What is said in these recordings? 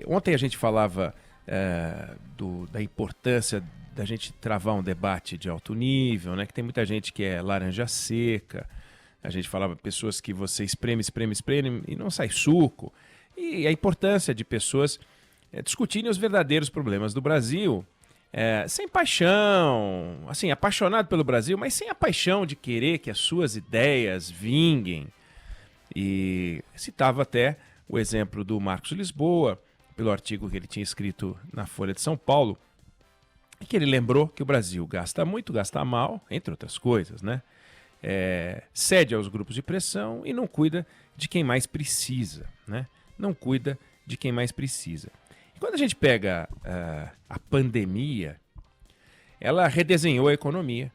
Ontem a gente falava da importância da gente travar um debate de alto nível, né? Que tem muita gente que é laranja seca. A gente falava pessoas que você espreme e não sai suco. E a importância de pessoas discutirem os verdadeiros problemas do Brasil, sem paixão, assim, apaixonado pelo Brasil, mas sem a paixão de querer que as suas ideias vinguem. E citava até o exemplo do Marcos Lisboa, pelo artigo que ele tinha escrito na Folha de São Paulo, e que ele lembrou que o Brasil gasta muito, gasta mal, entre outras coisas, né? Cede aos grupos de pressão e não cuida de quem mais precisa, né? Não cuida de quem mais precisa. E quando a gente pega a pandemia, ela redesenhou a economia,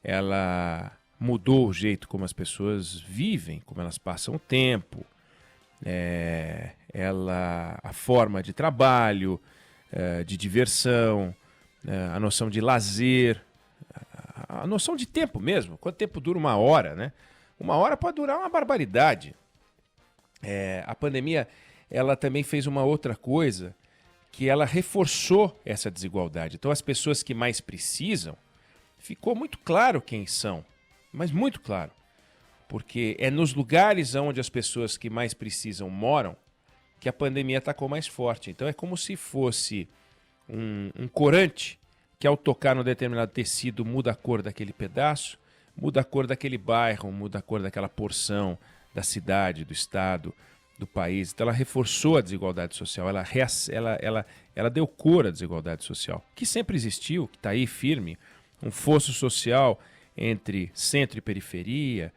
ela mudou o jeito como as pessoas vivem, como elas passam o tempo, a forma de trabalho, de diversão, a noção de lazer, a noção de tempo mesmo. Quanto tempo dura uma hora, né? Uma hora pode durar uma barbaridade. A pandemia, ela também fez uma outra coisa, que ela reforçou essa desigualdade. Então as pessoas que mais precisam, ficou muito claro quem são, mas muito claro. Porque é nos lugares onde as pessoas que mais precisam moram que a pandemia atacou mais forte. Então é como se fosse um corante que ao tocar num determinado tecido muda a cor daquele pedaço, muda a cor daquele bairro, muda a cor daquela porção da cidade, do estado, do país. Então ela reforçou a desigualdade social, ela deu cor à desigualdade social, que sempre existiu, que está aí firme, um fosso social entre centro e periferia,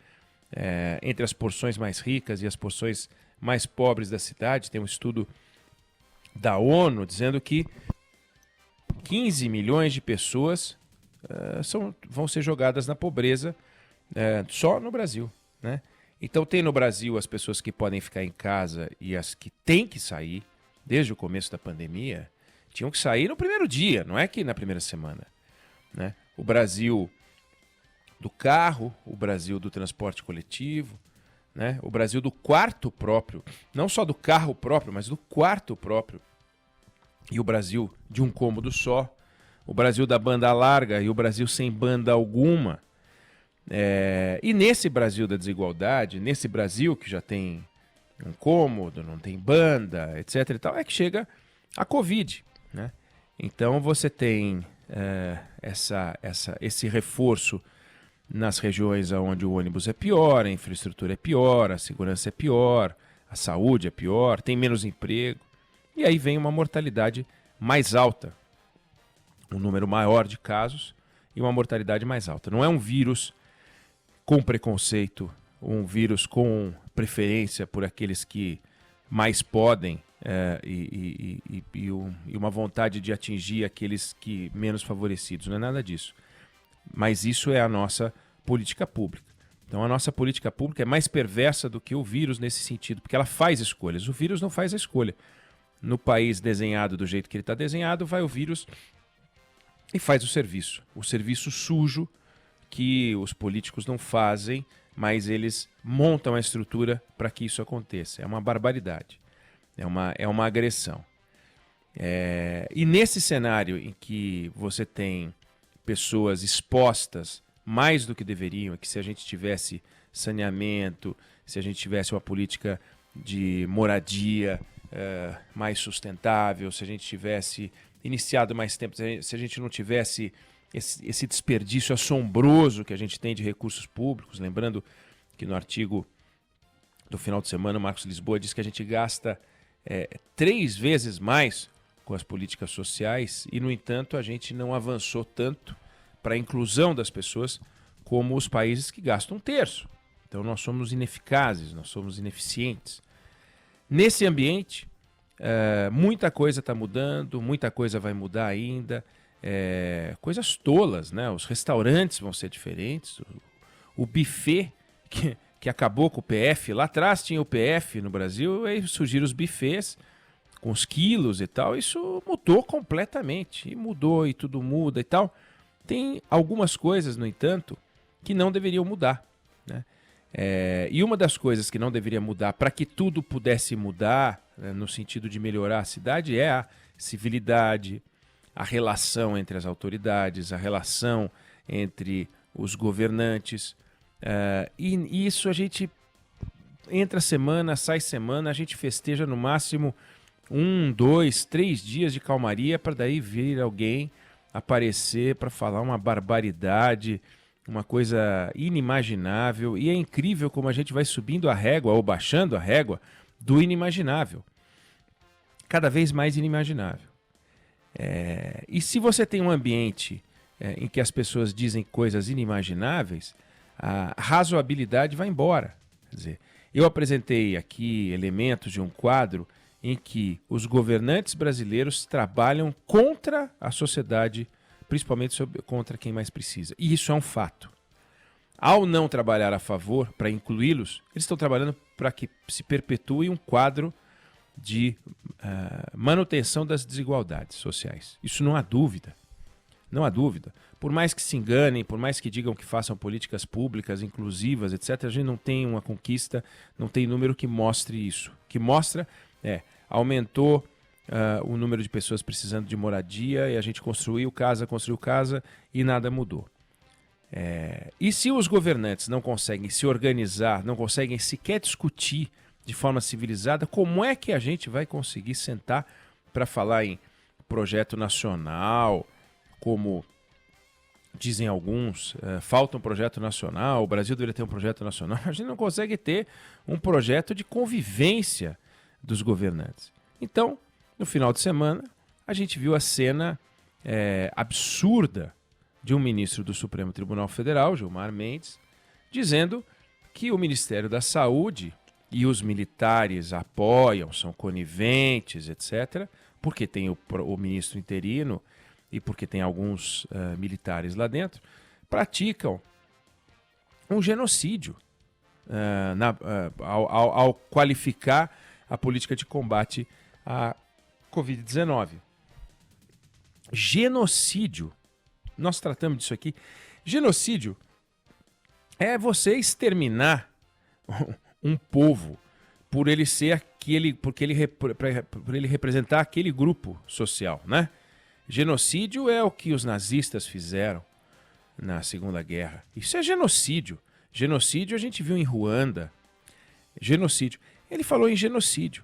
entre as porções mais ricas e as porções mais pobres da cidade. Tem um estudo da ONU dizendo que 15 milhões de pessoas vão ser jogadas na pobreza só no Brasil, né? Então tem no Brasil as pessoas que podem ficar em casa e as que têm que sair, desde o começo da pandemia, tinham que sair no primeiro dia, não é que na primeira semana, né? O Brasil do carro, o Brasil do transporte coletivo, né? O Brasil do quarto próprio, não só do carro próprio, mas do quarto próprio. E o Brasil de um cômodo só, o Brasil da banda larga e o Brasil sem banda alguma. E nesse Brasil da desigualdade, nesse Brasil que já tem um cômodo, não tem banda, etc. e tal, é que chega a Covid, né? Então você tem esse reforço nas regiões onde o ônibus é pior, a infraestrutura é pior, a segurança é pior, a saúde é pior, tem menos emprego. E aí vem uma mortalidade mais alta, um número maior de casos e uma mortalidade mais alta. Não é um vírus com preconceito, um vírus com preferência por aqueles que mais podem e uma vontade de atingir aqueles que menos favorecidos. Não é nada disso. Mas isso é a nossa política pública. Então a nossa política pública é mais perversa do que o vírus nesse sentido, porque ela faz escolhas. O vírus não faz a escolha. No país desenhado do jeito que ele está desenhado, vai o vírus e faz o serviço sujo que os políticos não fazem, mas eles montam a estrutura para que isso aconteça. É uma barbaridade, é uma agressão. E nesse cenário em que você tem pessoas expostas mais do que deveriam, que se a gente tivesse saneamento, se a gente tivesse uma política de moradia mais sustentável, se a gente tivesse iniciado mais tempo, se a gente não tivesse esse desperdício assombroso que a gente tem de recursos públicos. Lembrando que no artigo do final de semana, o Marcos Lisboa diz que a gente gasta 3 vezes mais com as políticas sociais e, no entanto, a gente não avançou tanto para a inclusão das pessoas como os países que gastam 1/3. Então nós somos ineficazes, nós somos ineficientes. Nesse ambiente, muita coisa está mudando, muita coisa vai mudar ainda, coisas tolas, né? Os restaurantes vão ser diferentes, o buffet que acabou com o PF, lá atrás tinha o PF no Brasil, aí surgiram os buffets com os quilos e tal, isso mudou completamente, e mudou e tudo muda e tal. Tem algumas coisas, no entanto, que não deveriam mudar, né? E uma das coisas que não deveria mudar para que tudo pudesse mudar, né, no sentido de melhorar a cidade, é a civilidade, a relação entre as autoridades, a relação entre os governantes. E isso a gente entra semana, sai semana, a gente festeja no máximo 1, 2, 3 dias de calmaria para daí vir alguém aparecer para falar uma barbaridade, uma coisa inimaginável. E é incrível como a gente vai subindo a régua ou baixando a régua do inimaginável. Cada vez mais inimaginável. E se você tem um ambiente em que as pessoas dizem coisas inimagináveis, a razoabilidade vai embora. Quer dizer, eu apresentei aqui elementos de um quadro em que os governantes brasileiros trabalham contra a sociedade, principalmente contra quem mais precisa. E isso é um fato. Ao não trabalhar a favor, para incluí-los, eles estão trabalhando para que se perpetue um quadro de manutenção das desigualdades sociais. Isso não há dúvida. Não há dúvida. Por mais que se enganem, por mais que digam que façam políticas públicas, inclusivas, etc., a gente não tem uma conquista, não tem número que mostre isso. O que mostra aumentou o número de pessoas precisando de moradia e a gente construiu casa e nada mudou. E se os governantes não conseguem se organizar, não conseguem sequer discutir de forma civilizada, como é que a gente vai conseguir sentar para falar em projeto nacional, como dizem alguns, falta um projeto nacional, o Brasil deveria ter um projeto nacional. A gente não consegue ter um projeto de convivência dos governantes. Então, no final de semana, a gente viu a cena absurda de um ministro do Supremo Tribunal Federal, Gilmar Mendes, dizendo que o Ministério da Saúde e os militares apoiam, são coniventes, etc., porque tem o ministro interino e porque tem alguns militares lá dentro, praticam um genocídio ao qualificar a política de combate à Covid-19. Genocídio, nós tratamos disso aqui. Genocídio é você exterminar um povo por ele ser aquele, por ele representar aquele grupo social, né? Genocídio é o que os nazistas fizeram na Segunda Guerra. Isso é genocídio. Genocídio a gente viu em Ruanda. Genocídio. Ele falou em genocídio.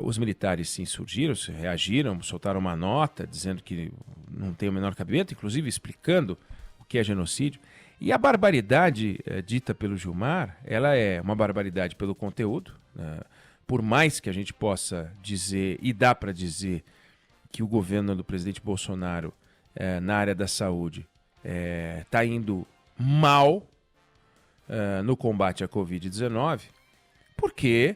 Os militares se insurgiram, se reagiram, soltaram uma nota dizendo que não tem o menor cabimento, inclusive explicando o que é genocídio. E a barbaridade dita pelo Gilmar, ela é uma barbaridade pelo conteúdo, por mais que a gente possa dizer, e dá para dizer, que o governo do presidente Bolsonaro na área da saúde está indo mal no combate à Covid-19, porque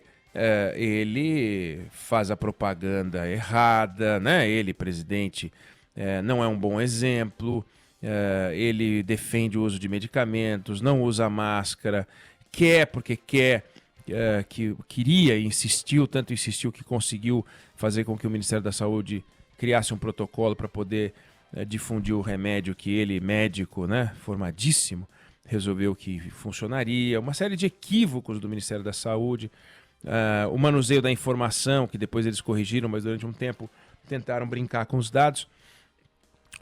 ele faz a propaganda errada, né? Ele, presidente, não é um bom exemplo. Ele defende o uso de medicamentos, não usa máscara, porque queria e insistiu, tanto insistiu que conseguiu fazer com que o Ministério da Saúde criasse um protocolo para poder difundir o remédio que ele, médico, né, formadíssimo, resolveu que funcionaria. Uma série de equívocos do Ministério da Saúde, o manuseio da informação, que depois eles corrigiram, mas durante um tempo tentaram brincar com os dados.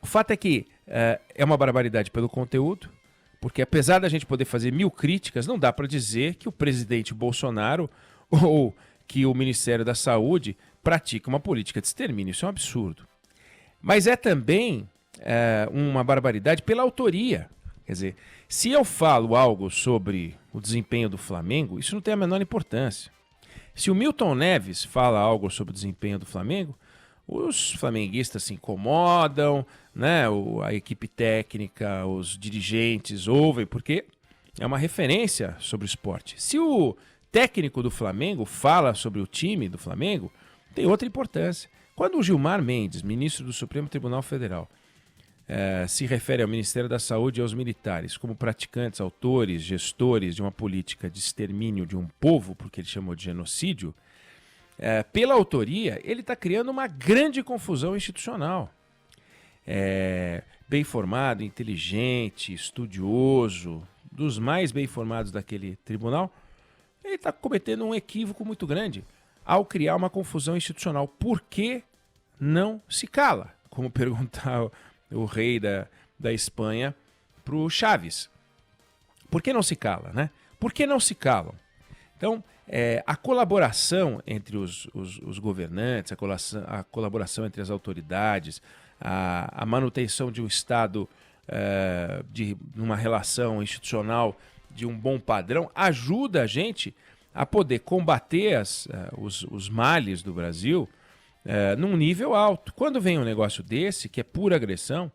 O fato é que é uma barbaridade pelo conteúdo, porque apesar da gente poder fazer 1000 críticas, não dá para dizer que o presidente Bolsonaro ou que o Ministério da Saúde pratica uma política de extermínio. Isso é um absurdo. Mas é também uma barbaridade pela autoria. Quer dizer, se eu falo algo sobre o desempenho do Flamengo, isso não tem a menor importância. Se o Milton Neves fala algo sobre o desempenho do Flamengo, os flamenguistas se incomodam, né? A equipe técnica, os dirigentes ouvem, porque é uma referência sobre o esporte. Se o técnico do Flamengo fala sobre o time do Flamengo, tem outra importância. Quando o Gilmar Mendes, ministro do Supremo Tribunal Federal, se refere ao Ministério da Saúde e aos militares como praticantes, autores, gestores de uma política de extermínio de um povo, porque ele chamou de genocídio, pela autoria, ele está criando uma grande confusão institucional. Bem formado, inteligente, estudioso, dos mais bem informados daquele tribunal, ele está cometendo um equívoco muito grande ao criar uma confusão institucional. Por que não se cala? Como perguntar o rei da Espanha para o Chaves. Por que não se cala, né? Por que não se calam? Então, a colaboração entre os governantes, a colaboração entre as autoridades, a manutenção de um Estado numa relação institucional de um bom padrão, ajuda a gente a poder combater os males do Brasil num nível alto. Quando vem um negócio desse, que é pura agressão,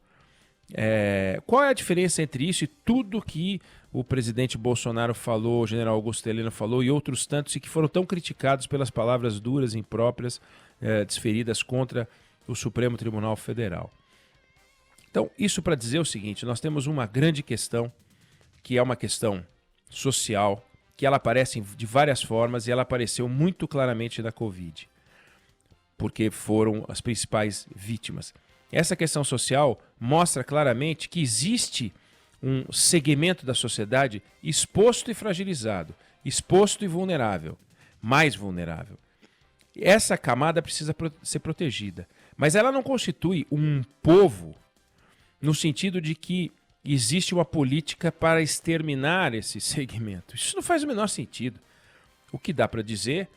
qual é a diferença entre isso e tudo que o presidente Bolsonaro falou, o general Augusto Heleno falou e outros tantos, e que foram tão criticados pelas palavras duras e impróprias desferidas contra o Supremo Tribunal Federal? Então, isso para dizer o seguinte: nós temos uma grande questão, que é uma questão social, que ela aparece de várias formas e ela apareceu muito claramente na Covid, porque foram as principais vítimas. Essa questão social mostra claramente que existe um segmento da sociedade exposto e fragilizado, exposto e vulnerável, mais vulnerável. Essa camada precisa ser protegida, mas ela não constitui um povo no sentido de que existe uma política para exterminar esse segmento. Isso não faz o menor sentido. O que dá para dizer,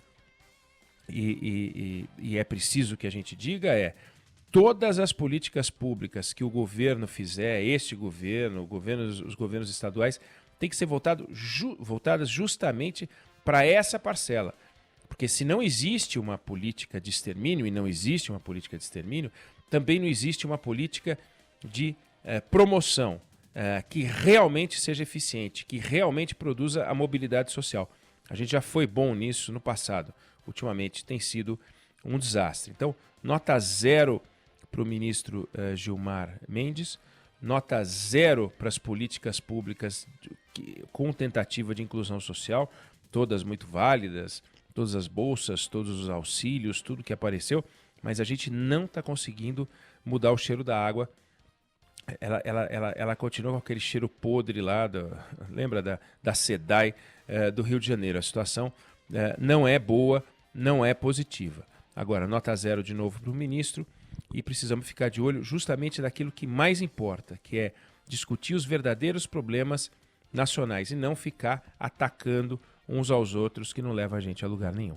e é preciso que a gente diga, todas as políticas públicas que o governo fizer, este governo, os governos estaduais, têm que ser voltadas justamente para essa parcela. Porque se não existe uma política de extermínio, e não existe uma política de extermínio, também não existe uma política de promoção que realmente seja eficiente, que realmente produza a mobilidade social. A gente já foi bom nisso no passado. Ultimamente tem sido um desastre. Então, nota 0 para o ministro Gilmar Mendes, nota 0 para as políticas públicas com tentativa de inclusão social, todas muito válidas, todas as bolsas, todos os auxílios, tudo que apareceu, mas a gente não está conseguindo mudar o cheiro da água. Ela continua com aquele cheiro podre lá, lembra da SEDAI do Rio de Janeiro. A situação não é boa, não é positiva. Agora, nota 0 de novo para o ministro, e precisamos ficar de olho justamente naquilo que mais importa, que é discutir os verdadeiros problemas nacionais e não ficar atacando uns aos outros, que não leva a gente a lugar nenhum.